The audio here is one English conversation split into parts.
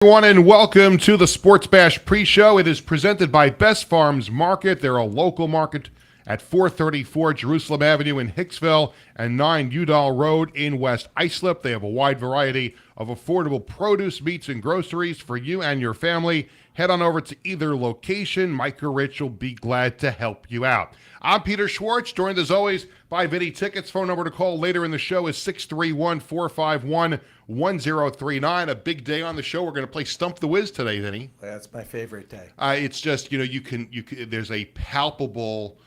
Everyone, and welcome to the Sports Bash pre-show. It is presented by Best Farms Market. They're a local market at 434 Jerusalem Avenue in Hicksville and 9 Udall Road in West Islip. They have a wide variety of affordable produce, meats, and groceries for you and your family. Head on over to either location. Mike or Rich will be glad to help you out. I'm Peter Schwartz, joined as always by Vinny. Tickets. Phone number to call later in the show is 631-451-1039. A big day on the show. We're going to play Stump the Whiz today, Vinny. That's my favorite day. It's just, you can there's a palpable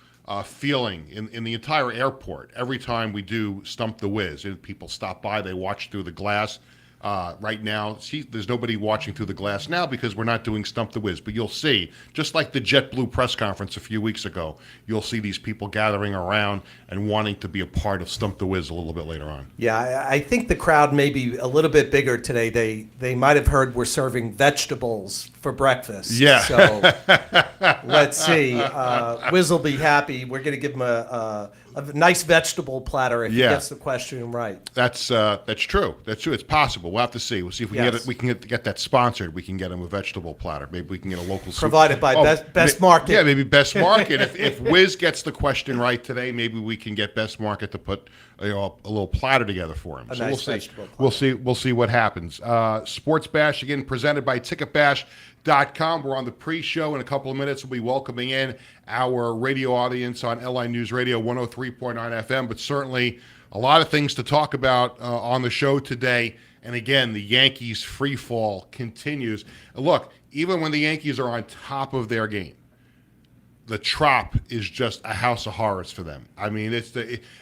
feeling in the entire airport every time we do Stump the Whiz. And people stop by, they watch through the glass. Right now, there's nobody watching through the glass now because we're not doing Stump the Whiz. But you'll see, just like the JetBlue press conference a few weeks ago, you'll see these people gathering around and wanting to be a part of Stump the Whiz a little bit later on. Yeah, I think the crowd may be a little bit bigger today. They might have heard we're serving vegetables for breakfast. Yeah. So let's see. Wiz will be happy. We're going to give him a nice vegetable platter if he gets the question right. That's true. That's true. It's possible. We'll have to see. We'll see if we can get that sponsored. We can get him a vegetable platter. Maybe we can get a local provided by Best Market. Yeah, maybe Best Market. if Wiz gets the question right today, maybe we can get Best Market to put a little platter together for him. So nice vegetable platter. We'll see what happens. Sports Bash again presented by TicketBash.com. We're on the pre-show. In a couple of minutes, we'll be welcoming in our radio audience on LI News Radio 103.9 FM, but certainly a lot of things to talk about on the show today. And again, the Yankees free fall continues. Look, even when the Yankees are on top of their game, the Trop is just a house of horrors for them. I mean, it's the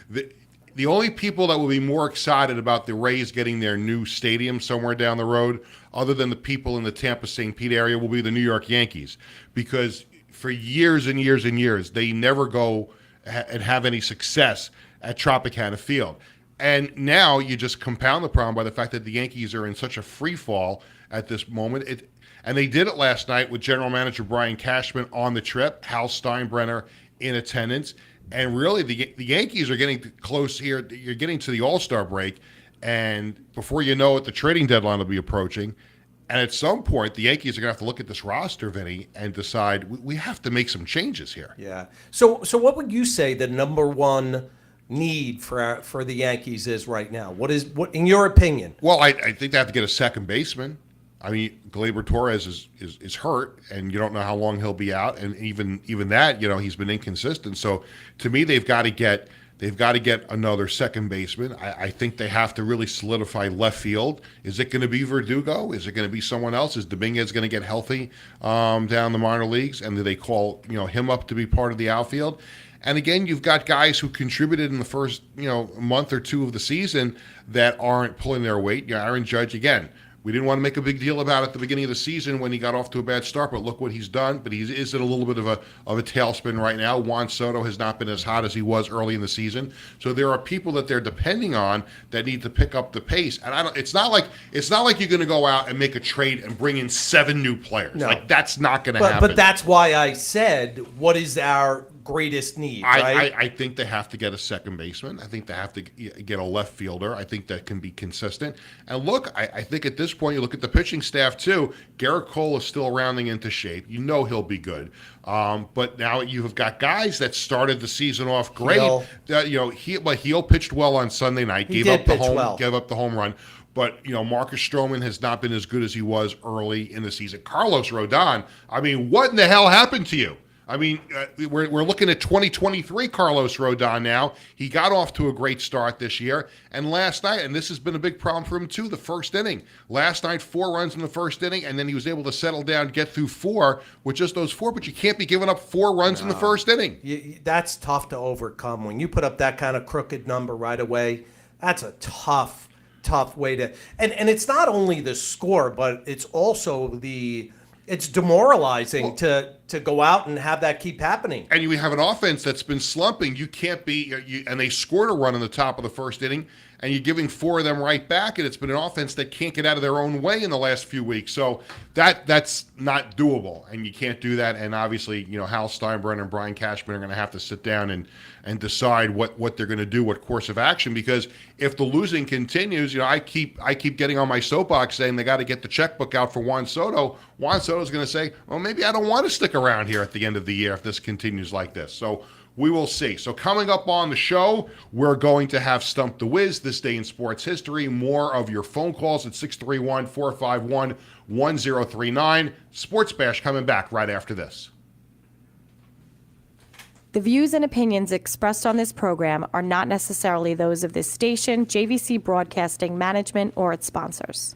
only people that will be more excited about the Rays getting their new stadium somewhere down the road, other than the people in the Tampa-St. Pete area, will be the New York Yankees. Because for years and years and years, they never go and have any success at Tropicana Field. And now you just compound the problem by the fact that the Yankees are in such a free fall at this moment. And they did it last night with General Manager Brian Cashman on the trip, Hal Steinbrenner in attendance. And really, the Yankees are getting close here. You're getting to the All-Star break, and before you know it, the trading deadline will be approaching. And at some point, the Yankees are going to have to look at this roster, Vinny, and decide we have to make some changes here. Yeah. So what would you say the number one need for the Yankees is right now? What in your opinion? Well, I think they have to get a second baseman. I mean, Gleyber Torres is hurt, and you don't know how long he'll be out. And even that, he's been inconsistent. So to me, they've got to get another second baseman. I think they have to really solidify left field. Is it going to be Verdugo? Is it going to be someone else? Is Dominguez going to get healthy down the minor leagues? And do they call him up to be part of the outfield? And again, you've got guys who contributed in the first month or two of the season that aren't pulling their weight. Aaron Judge, again, we didn't want to make a big deal about it at the beginning of the season when he got off to a bad start, but look what he's done. But he is in a little bit of a tailspin right now. Juan Soto has not been as hot as he was early in the season. So there are people that they're depending on that need to pick up the pace. And it's not like you're going to go out and make a trade and bring in 7 new players. No. Like, that's not going to happen. But that's why I said, what is our greatest need, right? I think they have to get a second baseman. I think they have to get a left fielder. I think that can be consistent. And look, I think at this point, you look at the pitching staff too. Garrett Cole is still rounding into shape. He'll be good. But now you've got guys that started the season off great. Heel pitched well on Sunday night. Gave up the home run. But, Marcus Stroman has not been as good as he was early in the season. Carlos Rodon, I mean, what in the hell happened to you? I mean, we're looking at 2023 Carlos Rodon now. He got off to a great start this year. And last night, and this has been a big problem for him too, the first inning. Last night, 4 runs in the first inning, and then he was able to settle down, get through 4 with just those 4. But you can't be giving up 4 runs in the first inning. That's tough to overcome. When you put up that kind of crooked number right away, that's a tough way to. And it's not only the score, but it's also it's demoralizing to go out and have that keep happening. And you have an offense that's been slumping. You can't be, and they scored a run in the top of the first inning, and you're giving 4 of them right back, and it's been an offense that can't get out of their own way in the last few weeks. So that's not doable, and you can't do that. And obviously, Hal Steinbrenner and Brian Cashman are going to have to sit down and decide what they're going to do, what course of action. Because if the losing continues, I keep getting on my soapbox saying they got to get the checkbook out for Juan Soto. Juan Soto's going to say, well, maybe I don't want to stick around here at the end of the year if this continues like this. So we will see. So coming up on the show, we're going to have Stump the Whiz, This Day in Sports History. More of your phone calls at 631-451-1039. Sports Bash coming back right after this. The views and opinions expressed on this program are not necessarily those of this station, JVC Broadcasting Management, or its sponsors.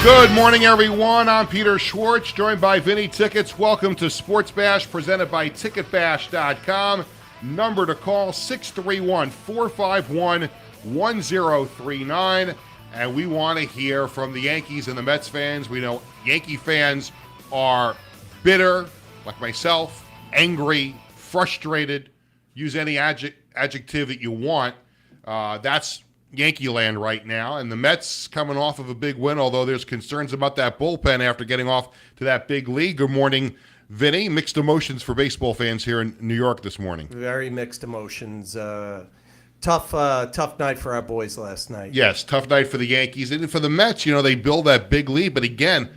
Good morning, everyone. I'm Peter Schwartz, joined by Vinny Tickets. Welcome to Sports Bash, presented by TicketBash.com. Number to call, 631-451-1039. And we want to hear from the Yankees and the Mets fans. We know Yankee fans are bitter, like myself, angry, frustrated. Use any adjective that you want. That's Yankee land right now, and the Mets coming off of a big win, although there's concerns about that bullpen after getting off to that big lead. Good morning, Vinny. Mixed emotions for baseball fans here in New York this morning. Very mixed emotions. Tough night for our boys last night. Yes, tough night for the Yankees. And for the Mets, they build that big lead, but again,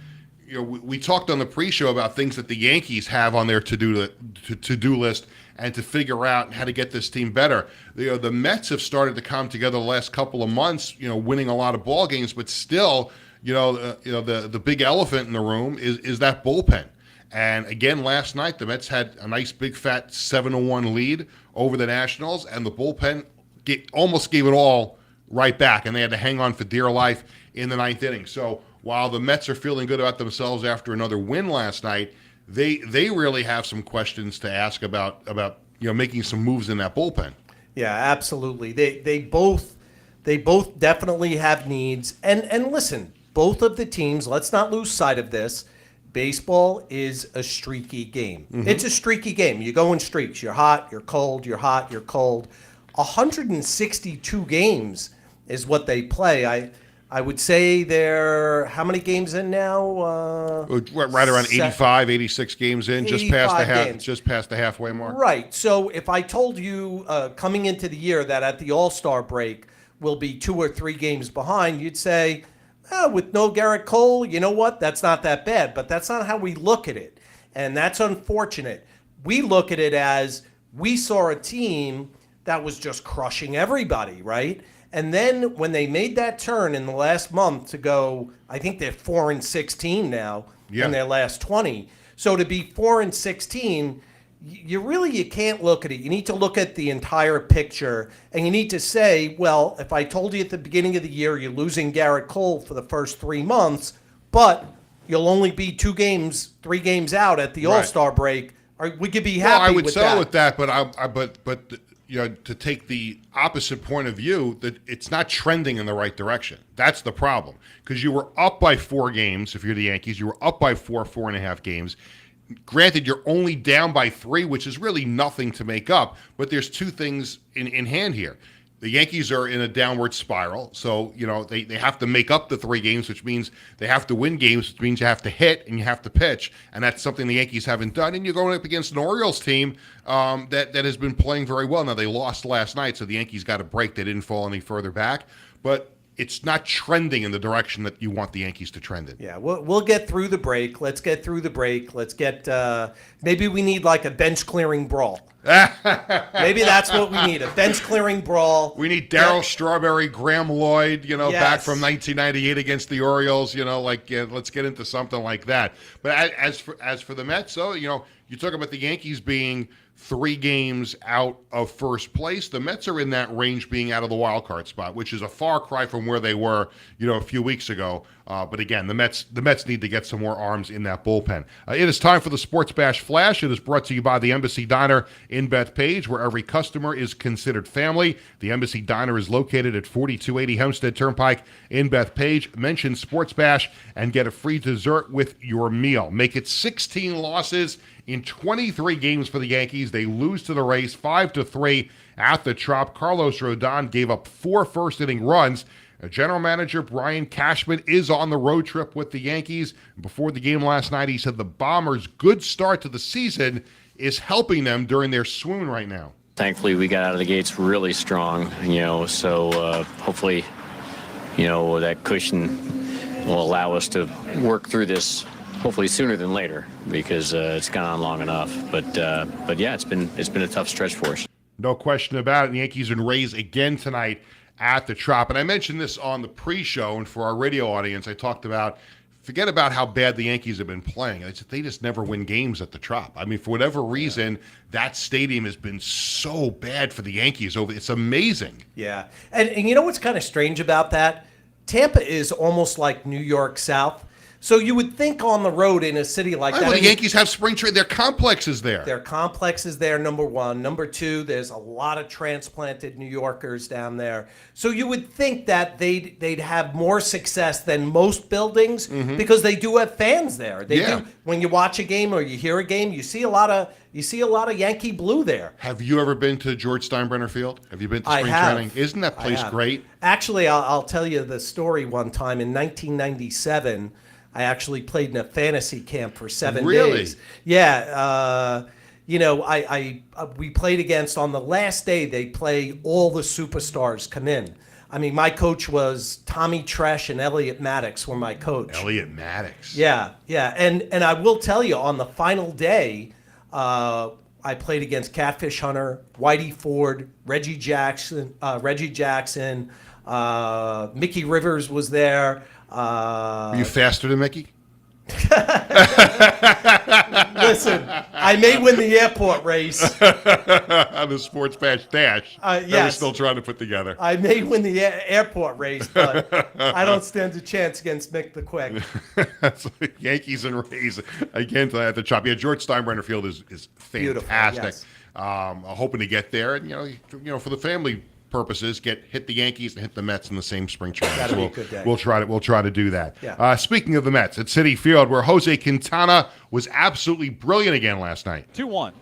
we talked on the pre-show about things that the Yankees have on their to-do list and to figure out how to get this team better. The Mets have started to come together the last couple of months, winning a lot of ball games, but still, the big elephant in the room is that bullpen. And again, last night, the Mets had a nice big fat 7-1 lead over the Nationals, and the bullpen almost gave it all right back, and they had to hang on for dear life in the 9th inning. So while the Mets are feeling good about themselves after another win last night, they really have some questions to ask about making some moves in that bullpen. Yeah, absolutely. They both definitely have needs. And listen, both of the teams, let's not lose sight of this. Baseball is a streaky game. Mm-hmm. It's a streaky game. You go in streaks. You're hot, you're cold, you're hot, you're cold. 162 games is what they play. I would say they're how many games in now? Right around 85, 86 games in, just past the halfway mark. Right. So if I told you coming into the year that at the All-Star break we'll be 2 or 3 games behind, you'd say, with no Garrett Cole, you know what? That's not that bad. But that's not how we look at it. And that's unfortunate. We look at it as we saw a team that was just crushing everybody, right? And then when they made that turn in the last month to go, I think they're 4-16 now in their last 20. So to be 4-16, you can't look at it. You need to look at the entire picture, and you need to say, well, if I told you at the beginning of the year you're losing Garrett Cole for the first 3 months, but you'll only be 3 games out at the All-Star break, would you be happy with that? I would settle with that, but to take the opposite point of view, that it's not trending in the right direction. That's the problem. Because you were up by 4 games, if you're the Yankees. You were up by 4.5 games. Granted, you're only down by 3, which is really nothing to make up. But there's 2 things in hand here. The Yankees are in a downward spiral, so they have to make up the 3 games, which means they have to win games, which means you have to hit and you have to pitch, and that's something the Yankees haven't done. And you're going up against an Orioles team that has been playing very well. Now, they lost last night, so the Yankees got a break. They didn't fall any further back, but it's not trending in the direction that you want the Yankees to trend in. Yeah, we'll get through the break. Let's get through the break. Let's get maybe we need like a bench clearing brawl. Maybe that's what we need, a bench clearing brawl. We need Darryl Strawberry, Graham Lloyd, back from 1998 against the Orioles, let's get into something like that. But as for the Mets, so, you talk about the Yankees being 3 games out of first place. The Mets are in that range, being out of the wild card spot, which is a far cry from where they were, a few weeks ago. But again, the Mets need to get some more arms in that bullpen. It is time for the Sports Bash Flash. It is brought to you by the Embassy Diner in Bethpage, where every customer is considered family. The Embassy Diner is located at 4280 Hempstead Turnpike in Bethpage. Mention Sports Bash and get a free dessert with your meal. Make it 16 losses in 23 games for the Yankees. They lose to the Rays 5-3 at the Trop. Carlos Rodon gave up 4 first-inning runs. General Manager Brian Cashman is on the road trip with the Yankees. Before the game last night, he said the Bombers' good start to the season is helping them during their swoon right now. Thankfully, we got out of the gates really strong, so hopefully, that cushion will allow us to work through this hopefully sooner than later, because it's gone on long enough. But yeah, it's been a tough stretch for us. No question about it. The Yankees and Rays again tonight at the Trop. And I mentioned this on the pre-show, and for our radio audience, I talked about, forget about how bad the Yankees have been playing. I said they just never win games at the Trop. I mean, for whatever reason, that stadium has been so bad for the Yankees. It's amazing. Yeah. And you know what's kind of strange about that? Tampa is almost like New York South. So you would think on the road in a city like that. Well, the Yankees have spring training. Their complex is there. Their complex is there, number one. Number two, there's a lot of transplanted New Yorkers down there. So you would think that they'd have more success than most buildings because they do have fans there. They do. When you watch a game or you hear a game, you see a lot of Yankee blue there. Have you ever been to George Steinbrenner Field? Have you been to spring training? Isn't that place great? Actually, I'll tell you the story one time in 1997. I actually played in a fantasy camp for 7 days. Yeah. We played against, on the last day, they play all the superstars come in. I mean, my coach was Tommy Tresh and Elliot Maddox were my coach. Elliot Maddox. Yeah. And I will tell you, on the final day, I played against Catfish Hunter, Whitey Ford, Reggie Jackson, Mickey Rivers was there. Were you faster than Mickey? Listen, I may win the airport race. On the Sports Bash Dash. That we're Yes. still trying to put together. I may win the airport race, but I don't stand a chance against Mick the Quick. Yankees and Rays again at the Trop. Yeah, George Steinbrenner Field is Beautiful, fantastic. yes. Hoping to get there, and for the family purposes, hit the Yankees and hit the Mets in the same spring training. That'd be a good day. We'll try to do that. Yeah. Speaking of the Mets, at Citi Field, where Jose Quintana was absolutely brilliant again last night. 2-1.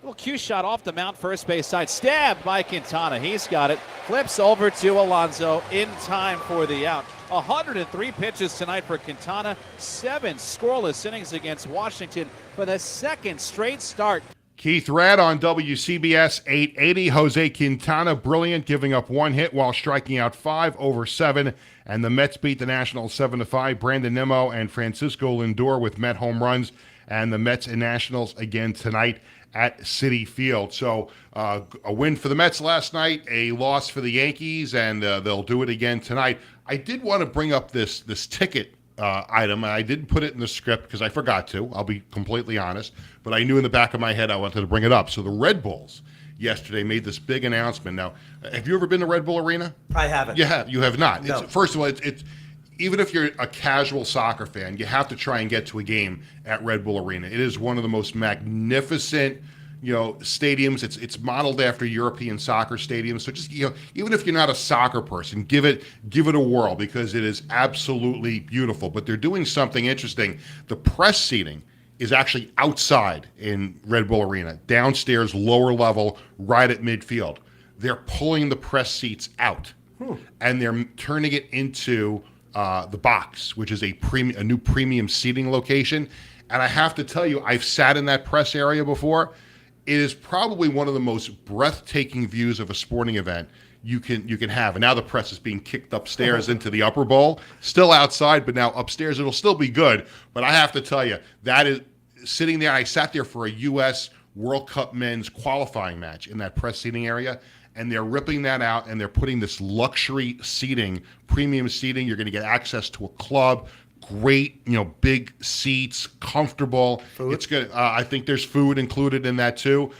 Little cue shot off the mound, first base side, stabbed by Quintana. He's got it. Flips over to Alonso in time for the out. 103 pitches tonight for Quintana. 7 scoreless innings against Washington for the second straight start. Keith Rad on WCBS 880. Jose Quintana, brilliant, giving up 1 hit while striking out 5 over 7. And the Mets beat the Nationals 7-5. Brandon Nimmo and Francisco Lindor with Met home runs. And the Mets and Nationals again tonight at Citi Field. So a win for the Mets last night, a loss for the Yankees, and they'll do it again tonight. I did want to bring up this ticket item, and I didn't put it in the script because I forgot to. I'll be completely honest. But I knew in the back of my head I wanted to bring it up. So the Red Bulls yesterday made this big announcement. Now, have you ever been to Red Bull Arena? I haven't. You have not. No. First of all, it's even if you're a casual soccer fan, you have to try and get to a game at Red Bull Arena. It is one of the most magnificent stadiums. It's modeled after European soccer stadiums. So just even if you're not a soccer person, give it a whirl because it is absolutely beautiful. But they're doing something interesting. The press seating is actually outside in Red Bull Arena, downstairs, lower level, right at midfield. They're pulling the press seats out, and they're turning it into the box, which is a new premium seating location. And I have to tell you, I've sat in that press area before. It is probably one of the most breathtaking views of a sporting event you can have. And now the press is being kicked upstairs into the upper bowl, still outside, but now upstairs. It'll still be good. But I have to tell you, that is sitting there. I sat there for a U.S. World Cup men's qualifying match in that press seating area, and they're ripping that out, and they're putting this luxury seating, premium seating. You're going to get access to a club. Great, big seats, comfortable. Food? It's good. I think there's food included in that too.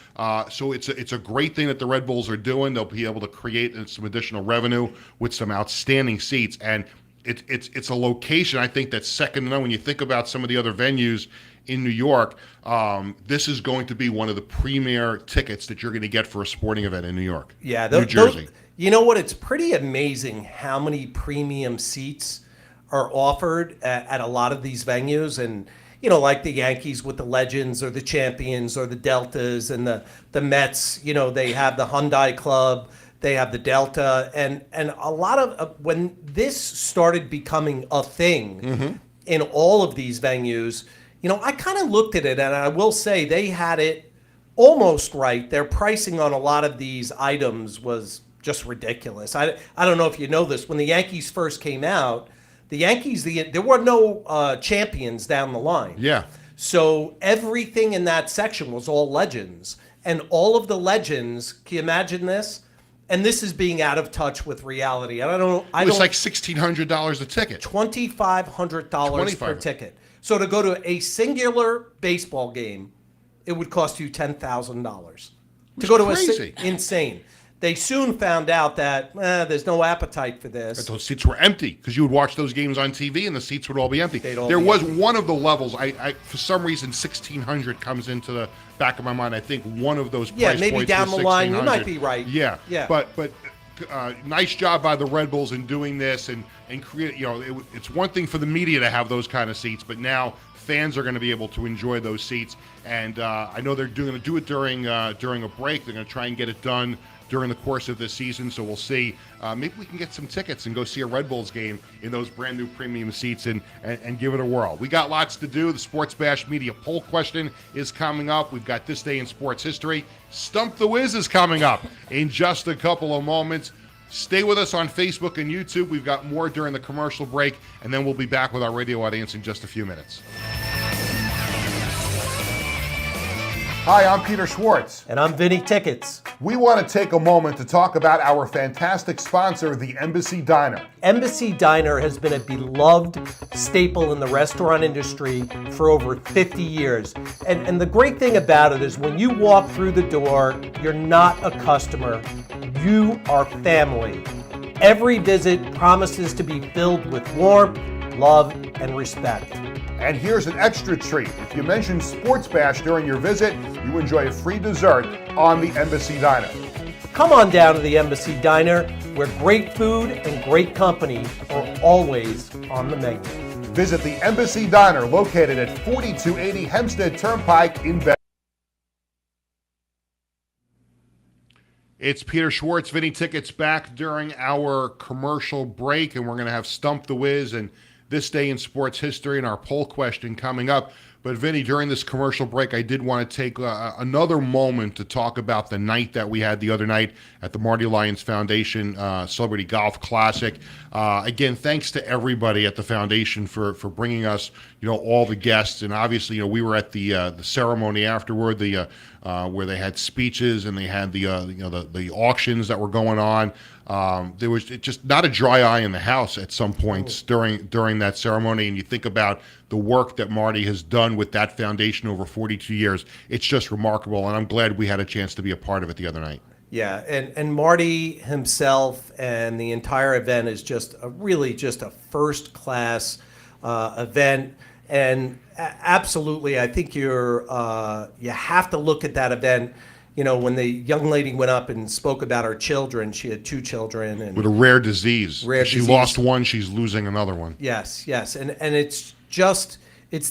So it's a great thing that the Red Bulls are doing. They'll be able to create some additional revenue with some outstanding seats, and it's a location I think that's second to none when you think about some of the other venues in New York, this is going to be one of the premier tickets that you're going to get for a sporting event in New York. Yeah, New Jersey. You know what? It's pretty amazing how many premium seats are offered at a lot of these venues. And, like the Yankees with the Legends or the Champions or the Deltas, and the Mets, they have the Hyundai Club, they have the Delta. And a lot of, when this started becoming a thing in all of these venues, I kind of looked at it, and I will say they had it almost right. Their pricing on a lot of these items was just ridiculous. I don't know if you know this. When the Yankees first came out, the Yankees, there were no champions down the line. Yeah. So everything in that section was all legends. And all of the legends, can you imagine this? And this is being out of touch with reality. And It was like $1,600 a ticket. $2,500 per ticket. So to go to a singular baseball game, it would cost you $10,000. To go to crazy. Insane. They soon found out that there's no appetite for this. But those seats were empty because you would watch those games on TV and the seats would all be empty. There was one of the levels. I for some reason, 1,600 comes into the back of my mind. I think one of those price maybe points down was the line you 1,600. might be right. Yeah. But nice job by the Red Bulls in doing this and create. It's one thing for the media to have those kind of seats, but now fans are going to be able to enjoy those seats. And I know they're going to do it during a break. They're going to try and get it done during the course of this season, so we'll see. Maybe we can get some tickets and go see a Red Bulls game in those brand new premium seats and give it a whirl. We got lots to do. The Sports Bash Media poll question is coming up. We've got This Day in Sports History. Stump the Whiz is coming up in just a couple of moments. Stay with us on Facebook and YouTube. We've got more during the commercial break, and then we'll be back with our radio audience in just a few minutes. Hi, I'm Peter Schwartz. And I'm Vinny Tickets. We want to take a moment to talk about our fantastic sponsor, the Embassy Diner. Embassy Diner has been a beloved staple in the restaurant industry for over 50 years. And the great thing about it is when you walk through the door, you're not a customer, you are family. Every visit promises to be filled with warmth, love, and respect. And here's an extra treat. If you mention Sports Bash during your visit, you enjoy a free dessert on the Embassy Diner. Come on down to the Embassy Diner, where great food and great company are always on the menu. Visit the Embassy Diner, located at 4280 Hempstead Turnpike in Bed. It's Peter Schwartz, Vinny Tickets, back during our commercial break, and we're going to have Stump the Whiz and This Day in Sports History and our poll question coming up. But Vinny, during this commercial break, I did want to take another moment to talk about the night that we had the other night at the Marty Lyons Foundation Celebrity Golf Classic. Again, thanks to everybody at the foundation for bringing us, all the guests, and obviously, we were at the ceremony afterward, where they had speeches and they had the auctions that were going on. There was just not a dry eye in the house at some points during that ceremony. And you think about the work that Marty has done with that foundation over 42 years. It's just remarkable, and I'm glad we had a chance to be a part of it the other night. Yeah, and Marty himself and the entire event is just a first-class event. And absolutely, I think you have to look at that event. When the young lady went up and spoke about her children, she had 2 children. And with a rare disease. She disease. lost one, she's losing another one. Yes. And it's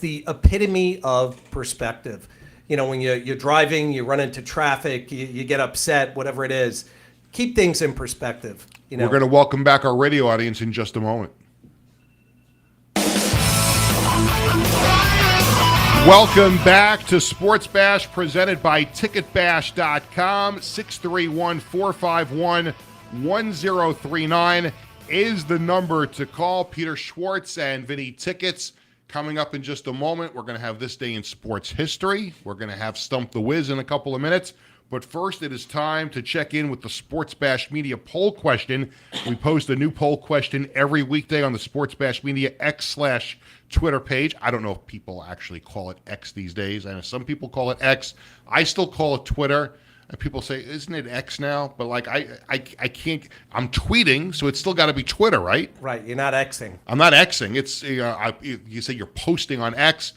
the epitome of perspective. When you're driving, you run into traffic, you get upset, whatever it is. Keep things in perspective. We're going to welcome back our radio audience in just a moment. Welcome back to Sports Bash, presented by TicketBash.com. 631-451-1039 is the number to call. Peter Schwartz and Vinny Tickets coming up in just a moment. We're going to have This Day in Sports History. We're going to have Stump the Whiz in a couple of minutes. But first, it is time to check in with the Sports Bash Media poll question. We post a new poll question every weekday on the Sports Bash Media X/Twitter page. I don't know if people actually call it X these days. I know some people call it X. I still call it Twitter. And people say, isn't it X now? But I can't. I'm tweeting, so it's still got to be Twitter, right? Right. You're not Xing. I'm not Xing. It's you say you're posting on X.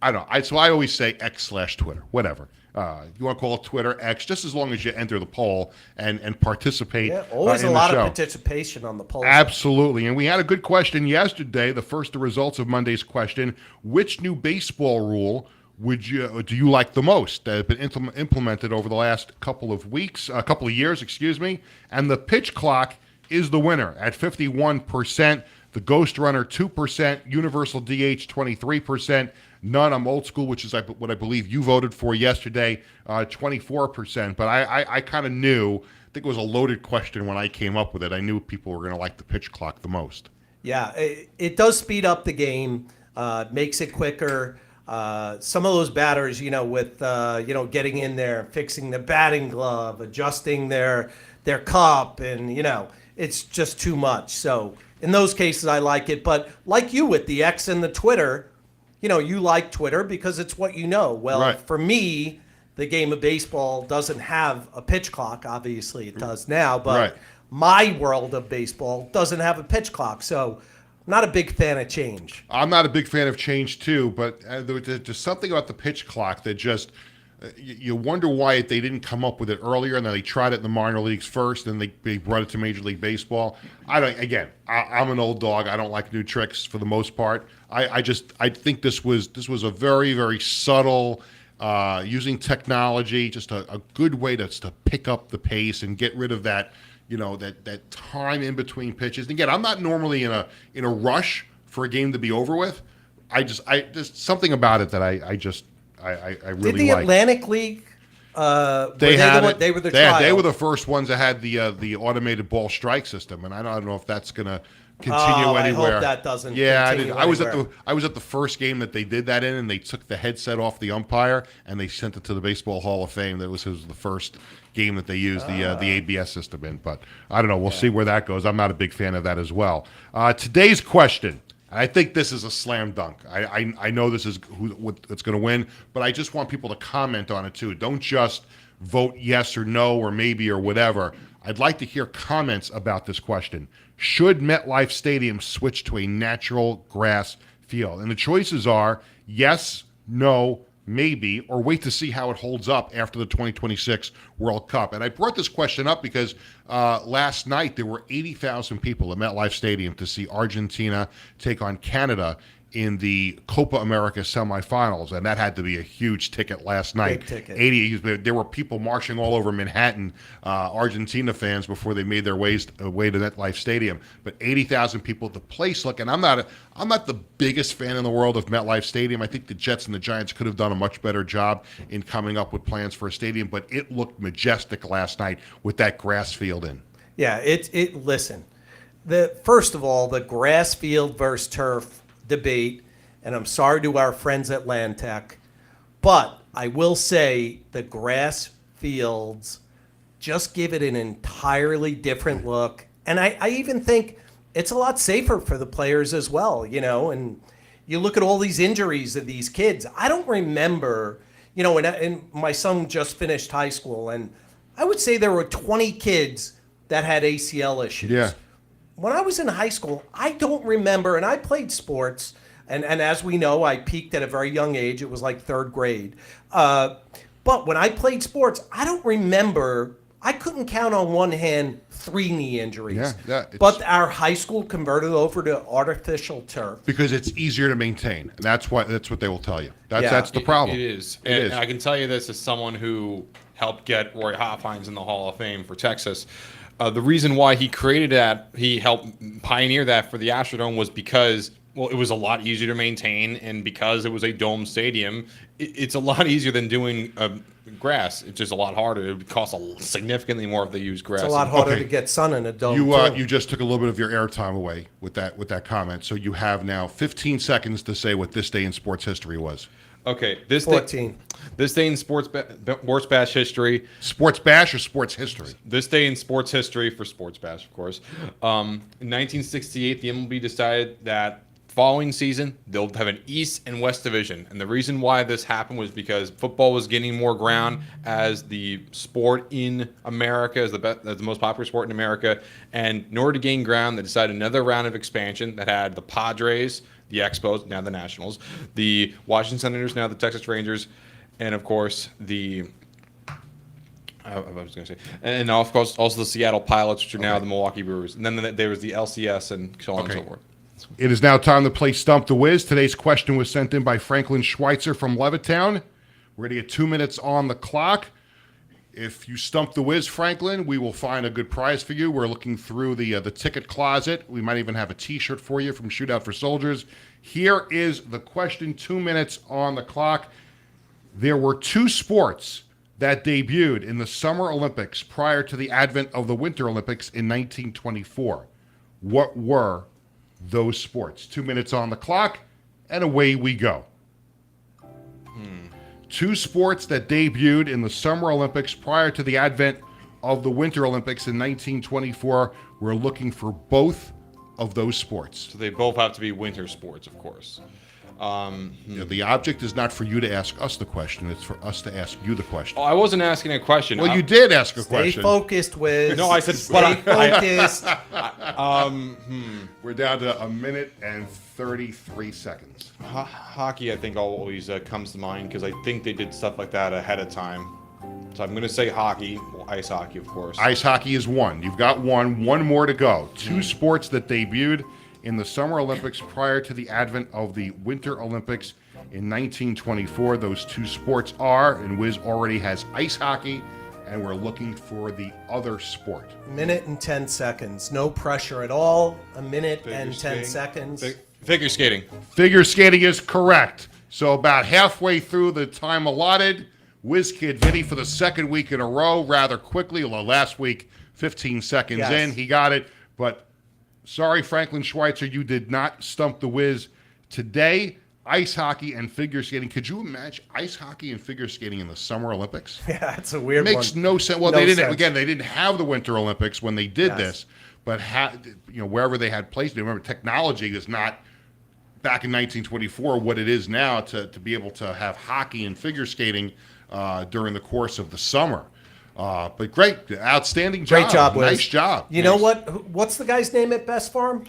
I don't know. So I always say X/Twitter, whatever. You want to call it Twitter, X, just as long as you enter the poll and participate. Yeah, always in a the lot show. of participation on the poll. Absolutely. And we had a good question yesterday, the first the results of Monday's question. Which new baseball rule do you like the most that have been implemented over the last couple of years, and the pitch clock is the winner at 51%, the ghost runner 2%, universal DH 23%, none. I'm old school, which is what I believe you voted for yesterday, 24%. But I kind of knew, I think it was a loaded question when I came up with it. I knew people were going to like the pitch clock the most. Yeah, it does speed up the game, makes it quicker. Some of those batters, with getting in there, fixing the batting glove, adjusting their cup, and it's just too much. So in those cases, I like it. But like you with the X and the Twitter, you like Twitter because it's what you know. Well, Right. For me, the game of baseball doesn't have a pitch clock. Obviously, it does now, but Right. my world of baseball doesn't have a pitch clock. So not a big fan of change. I'm not a big fan of change too, but there's something about the pitch clock that just you wonder why they didn't come up with it earlier, and then they tried it in the minor leagues first, and they brought it to Major League Baseball. I'm an old dog. I don't like new tricks for the most part. I think this was a very, very subtle, using technology, just a good way to pick up the pace and get rid of that. That time in between pitches. And again, I'm not normally in a rush for a game to be over with. There's something about it that I really Did the like. Atlantic League? They were the trial. They were the first ones that had the automated ball strike system, and I don't know if that's going to continue anywhere. I hope that doesn't. Yeah, continue I was anywhere. I was at the first game that they did that in, and they took the headset off the umpire and they sent it to the Baseball Hall of Fame. It was the first game that they used the ABS system in. But I don't know. We'll see where that goes. I'm not a big fan of that as well. Today's question. I think this is a slam dunk. I know this is what's going to win, but I just want people to comment on it too. Don't just vote yes or no or maybe or whatever. I'd like to hear comments about this question. Should MetLife Stadium switch to a natural grass field? And the choices are yes, no, maybe, or wait to see how it holds up after the 2026 World Cup. And I brought this question up because last night there were 80,000 people at MetLife Stadium to see Argentina take on Canada in the Copa America semifinals, and that had to be a huge ticket last night. Big ticket. 80. There were people marching all over Manhattan, Argentina fans, before they made their way to MetLife Stadium. But 80,000 people at the place. Look, and I'm not the biggest fan in the world of MetLife Stadium. I think the Jets and the Giants could have done a much better job in coming up with plans for a stadium, but it looked majestic last night with that grass field in. Yeah, listen. First of all, the grass field versus turf debate, and I'm sorry to our friends at Landtech, but I will say the grass fields just give it an entirely different look, and I even think it's a lot safer for the players as well, and you look at all these injuries of these kids. I don't remember, and my son just finished high school, and I would say there were 20 kids that had ACL issues. Yeah. When I was in high school, I don't remember, and I played sports, and as we know, I peaked at a very young age. It was like third grade. But when I played sports, I don't remember, I couldn't count on one hand 3 knee injuries. Yeah, but our high school converted over to artificial turf. Because it's easier to maintain, and that's what they will tell you. Yeah. That's the problem. It is. It is. And I can tell you this as someone who helped get Roy Hopkins in the Hall of Fame for Texas. The reason why he created that, he helped pioneer that for the Astrodome, was because, well, it was a lot easier to maintain, and because it was a dome stadium, it's a lot easier than doing grass. It's just a lot harder. It would cost significantly more if they use grass. It's a lot harder Okay. to get sun in a dome. You just took a little bit of your airtime away with that comment. So you have now 15 seconds to say what this day in sports history was. Okay, 14. This day in sports bash history. Sports bash or sports history? This day in sports history for Sports Bash, of course. In 1968, the MLB decided that following season they'll have an East and West division, and the reason why this happened was because football was gaining more ground as the sport in America, as the most popular sport in America. And in order to gain ground, they decided another round of expansion that had the Padres, the Expos, now the Nationals, the Washington Senators, now the Texas Rangers, and of course I was going to say, and of course also the Seattle Pilots, which are now the Milwaukee Brewers, and then there was the LCS and so on and so forth. It is now time to play Stump the Whiz. Today's question was sent in by Franklin Schweitzer from Levittown. We're going to get 2 minutes on the clock. If you stump the Whiz, Franklin, we will find a good prize for you. We're looking through the ticket closet. We might even have a T-shirt for you from Shootout for Soldiers. Here is the question, 2 minutes on the clock. There were 2 sports that debuted in the Summer Olympics prior to the advent of the Winter Olympics in 1924. What were those sports? 2 minutes on the clock, and away we go. 2 sports that debuted in the Summer Olympics prior to the advent of the Winter Olympics in 1924. We're looking for both of those sports. So they both have to be winter sports, of course. The object is not for you to ask us the question. It's for us to ask you the question. Oh, I was asking a question. Well, you did ask a Stay question. focused, Wiz. No, I said Stay focused. We're down to 1 minute and 33 seconds. Hockey, I think, always comes to mind because I think they did stuff like that ahead of time. So I'm going to say hockey, ice hockey, of course. Ice hockey is one. You've got one more to go. 2 sports that debuted in the Summer Olympics prior to the advent of the Winter Olympics in 1924. Those 2 sports are, and Wiz already has ice hockey, and we're looking for the other sport. Minute and 10 seconds. No pressure at all. A minute and 10 seconds. Figure skating. Figure skating is correct. So about halfway through the time allotted, WizKid Vinny for the second week in a row, rather quickly. Well, last week, 15 seconds in, he got it. But sorry, Franklin Schweitzer, you did not stump the Whiz today. Ice hockey and figure skating. Could you imagine ice hockey and figure skating in the Summer Olympics? Yeah, it's a weird Makes one. no sense. Well, No they didn't. sense. Again, they didn't have the Winter Olympics when they did this, but wherever they had placed it. Remember, technology is not back in 1924 what it is now to be able to have hockey and figure skating during the course of the summer. But great, outstanding job. Great job, Wiz. Nice job. You know what? What's the guy's name at Best Farm?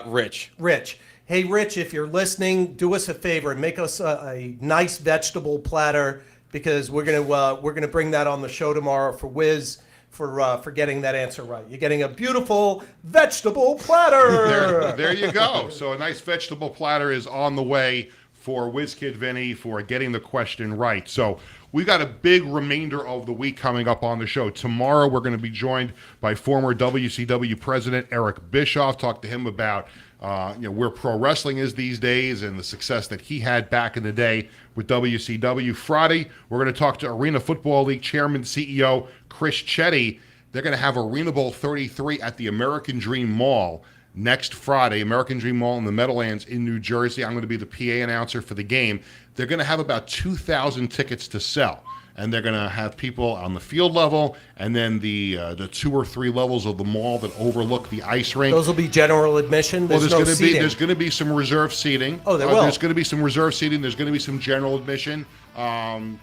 Rich. Rich. Hey, Rich, if you're listening, do us a favor and make us a nice vegetable platter because we're gonna bring that on the show tomorrow for Wiz for getting that answer right. You're getting a beautiful vegetable platter. There you go. So a nice vegetable platter is on the way for WizKid Vinny for getting the question right. So we've got a big remainder of the week coming up on the show. Tomorrow we're going to be joined by former WCW president Eric Bischoff. Talk to him about where pro wrestling is these days and the success that he had back in the day with WCW. Friday, we're going to talk to Arena Football League Chairman CEO Chris Chetty. They're going to have Arena Bowl 33 at the American Dream Mall next Friday, American Dream Mall in the Meadowlands in New Jersey. I'm going to be the PA announcer for the game. They're going to have about 2,000 tickets to sell. And they're going to have people on the field level and then the 2 or 3 levels of the mall that overlook the ice rink. Those will be general admission. There's no seating. There's going to be some reserve seating. Oh, there will. There's going to be some reserve seating. There's going to be some general admission. And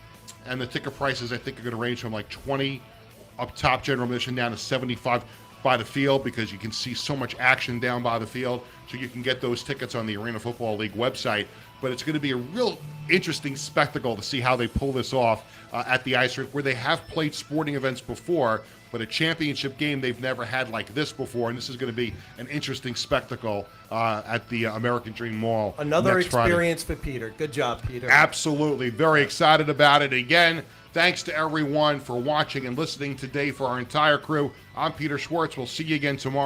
the ticket prices, I think, are going to range from like 20 up top general admission down to 75 by the field because you can see so much action down by the field. So you can get those tickets on the Arena Football League website. But it's going to be a real interesting spectacle to see how they pull this off at the ice rink, where they have played sporting events before, but a championship game they've never had like this before. And this is going to be an interesting spectacle at the American Dream Mall. Another next Friday. experience for Peter. Good job, Peter. Absolutely. Very excited about it. Again, thanks to everyone for watching and listening today. For our entire crew, I'm Peter Schwartz. We'll see you again tomorrow.